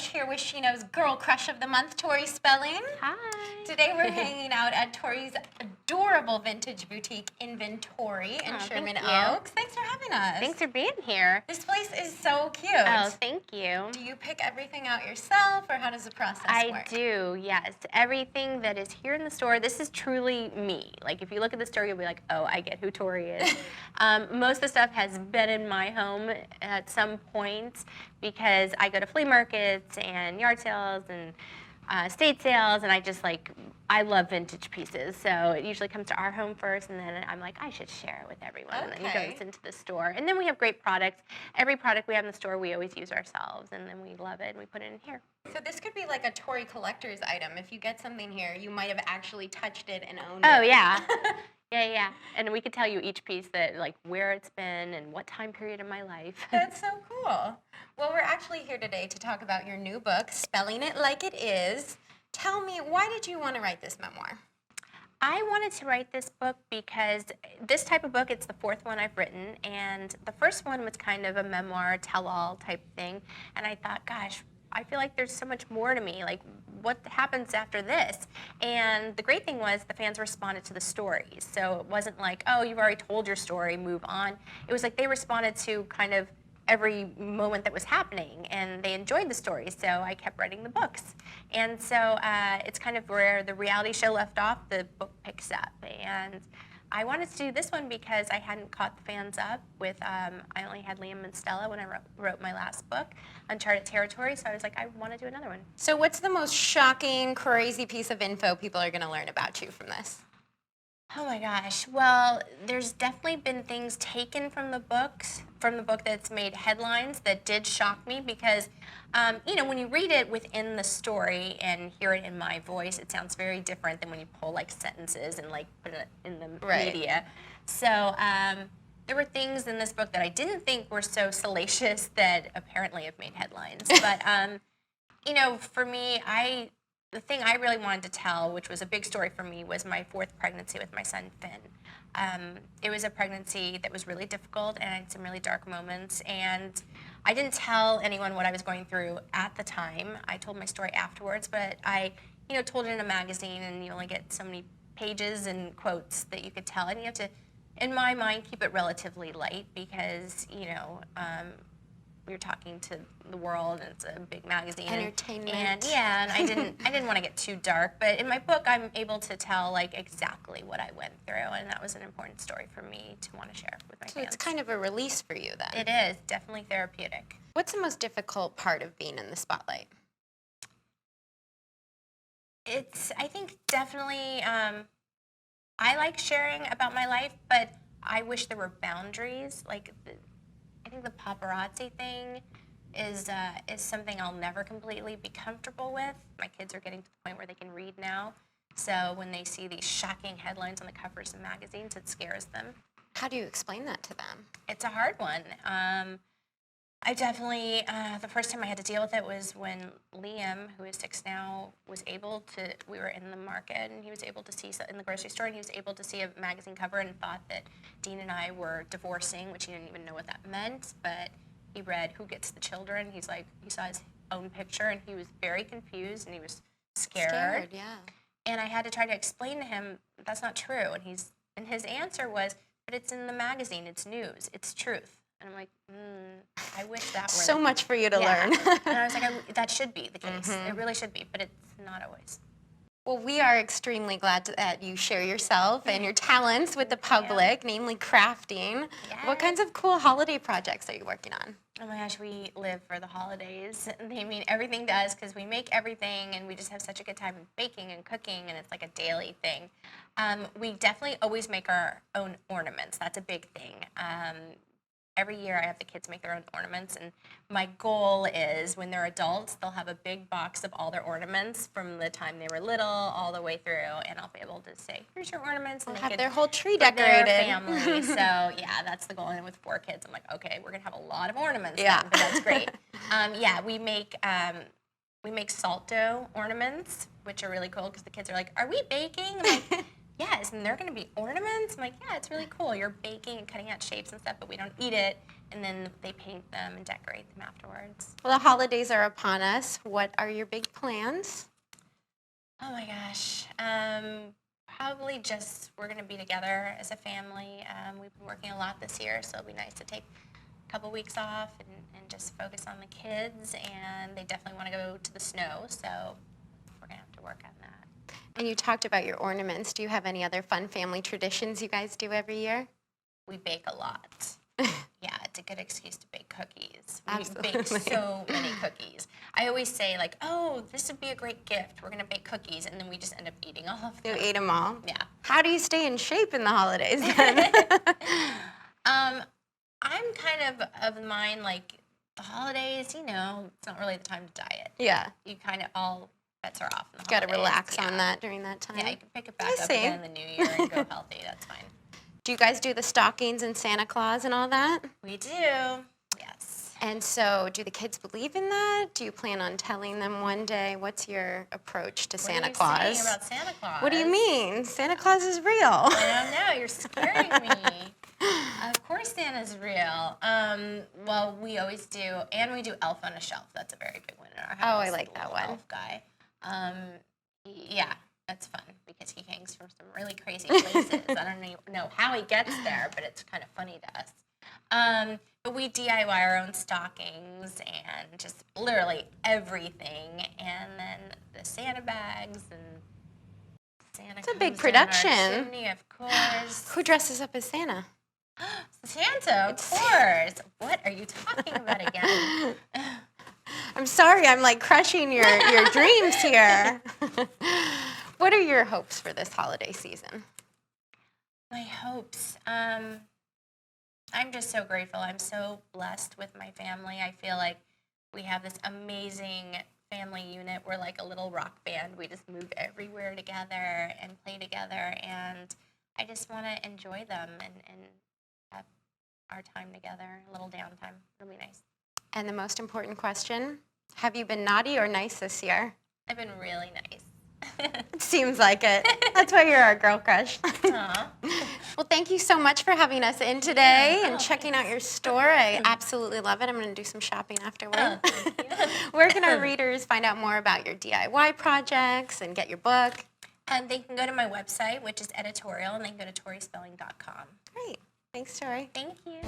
here with SheKnows Girl Crush of the Month, Tori Spelling. Hi. Today we're hanging out at Tori's adorable vintage boutique inventory in Sherman Oaks. Thanks for having us. Thanks for being here. This place is so cute. Oh, thank you. Do you pick everything out yourself, or how does the process work? I do, yes. Everything that is here in the store, this is truly me. Like, if you look at the store, you'll be like, oh, I get who Tori is. Most of the stuff has been in my home at some point because I go to flea markets and yard sales and estate sales, and I love vintage pieces. So it usually comes to our home first, and then I'm like, I should share it with everyone. Okay. And then it goes into the store. And then we have great products. Every product we have in the store, we always use ourselves, and then we love it, and we put it in here. So this could be like a Tori collector's item. If you get something here, you might have actually touched it and owned it. Oh, yeah. Yeah. And we could tell you each piece where it's been and what time period in my life. That's so cool. Well, we're actually here today to talk about your new book, Spelling It Like It Is. Tell me, why did you want to write this memoir? I wanted to write this book because this type of book, it's the fourth one I've written, and the first one was kind of a memoir, tell-all type thing, and I thought, gosh, I feel like there's so much more to me. Like, what happens after this? And the great thing was the fans responded to the stories. So it wasn't like, oh, you've already told your story, move on. It was like they responded to kind of every moment that was happening, and they enjoyed the stories, so I kept writing the books. And so it's kind of where the reality show left off, the book picks up. And I wanted to do this one because I hadn't caught the fans up with, I only had Liam and Stella when I wrote my last book, Uncharted Territory, so I was like, I want to do another one. So what's the most shocking, crazy piece of info people are going to learn about you from this? Oh my gosh. Well, there's definitely been things taken from the book that's made headlines that did shock me because, when you read it within the story and hear it in my voice, it sounds very different than when you pull sentences and put it in the media. So there were things in this book that I didn't think were so salacious that apparently have made headlines. But, for me, the thing I really wanted to tell, which was a big story for me, was my fourth pregnancy with my son, Finn. It was a pregnancy that was really difficult and I had some really dark moments. And I didn't tell anyone what I was going through at the time. I told my story afterwards, but I, told it in a magazine, and you only get so many pages and quotes that you could tell. And you have to, in my mind, keep it relatively light because, you're talking to the world, and it's a big magazine. Entertainment. And I didn't want to get too dark, but in my book, I'm able to tell exactly what I went through, and that was an important story for me to want to share with my fans. So it's kind of a release for you then. It is, definitely therapeutic. What's the most difficult part of being in the spotlight? I think definitely, I like sharing about my life, but I wish there were boundaries. I think the paparazzi thing is something I'll never completely be comfortable with. My kids are getting to the point where they can read now, so when they see these shocking headlines on the covers of magazines, it scares them. How do you explain that to them? It's a hard one. I definitely, the first time I had to deal with it was when Liam, who is 6 now, we were in the market, and he was able to see, in the grocery store, and he was able to see a magazine cover and thought that Dean and I were divorcing, which he didn't even know what that meant, but he read Who Gets the Children. He saw his own picture, and he was very confused, and he was scared. Yeah. And I had to try to explain to him that's not true, and his answer was, but it's in the magazine, it's news, it's truth. And I'm like, I wish that were so much for you to learn. And I was like, that should be the case. It really should be, but it's not always. Well, we are extremely glad that you share yourself and your talents with the public, namely crafting. Yes. What kinds of cool holiday projects are you working on? Oh my gosh, we live for the holidays. They mean everything to us because we make everything, and we just have such a good time baking and cooking, and it's like a daily thing. We definitely always make our own ornaments. That's a big thing. Every year I have the kids make their own ornaments, and my goal is when they're adults, they'll have a big box of all their ornaments from the time they were little all the way through, and I'll be able to say, here's your ornaments. And they'll they have their whole tree decorated. For their family. So yeah, that's the goal. And with 4 kids, I'm like, okay, we're going to have a lot of ornaments then, but that's great. We make salt dough ornaments, which are really cool because the kids are like, are we baking? I'm like, yes, and they're going to be ornaments. I'm like, yeah, it's really cool. You're baking and cutting out shapes and stuff, but we don't eat it. And then they paint them and decorate them afterwards. Well, the holidays are upon us. What are your big plans? Oh my gosh. Probably just we're going to be together as a family. We've been working a lot this year, so it'll be nice to take a couple weeks off and just focus on the kids. And they definitely want to go to the snow, so we're going to have to work on that. And you talked about your ornaments. Do you have any other fun family traditions you guys do every year? We bake a lot. Yeah, it's a good excuse to bake cookies. We Absolutely. bake so many cookies. I always say, like, oh, this would be a great gift. We're going to bake cookies, and then we just end up eating all of You them. eat them all? Yeah. How do you stay in shape in the holidays then? I'm kind of the mind, like, the holidays, it's not really the time to diet. Yeah. You kind of, all bets are off in the Got to holidays. relax on Yeah. that during that time. Yeah, you can pick it back I up see. again in the new year and go healthy. That's fine. Do you guys do the stockings and Santa Claus and all that? We do. Yes. And so do the kids believe in that? Do you plan on telling them one day? What's your approach to Santa Claus? What are you saying about Santa Claus? What do you mean? Santa Claus is real. I don't know. You're scaring me. Of course Santa's real. Well, we always do. And we do Elf on a Shelf. That's a very big one in our house. Oh, I like the that little one. Elf guy. Yeah, that's fun because he hangs from some really crazy places. I don't know how he gets there, but it's kind of funny to us. But we DIY our own stockings and just literally everything. And then the Santa bags and Santa It's a big comes down our production. chimney, of course. Who dresses up as Santa? Santa, of course. What are you talking about again? I'm sorry, I'm like crushing your dreams here. What are your hopes for this holiday season? My hopes. I'm just so grateful. I'm so blessed with my family. I feel like we have this amazing family unit. We're like a little rock band. We just move everywhere together and play together. And I just want to enjoy them and have our time together, a little downtime. It'll be nice. And the most important question, have you been naughty or nice this year? I've been really nice. It seems like it. That's why you're our girl crush. Aw. Well, thank you so much for having us in today Yeah. and Oh, checking out your store. I absolutely love it. I'm going to do some shopping afterward. Oh, thank you. Where can our readers find out more about your DIY projects and get your book? And they can go to my website, which is editorial, and they can go to torispelling.com. Great. Thanks, Tori. Thank you.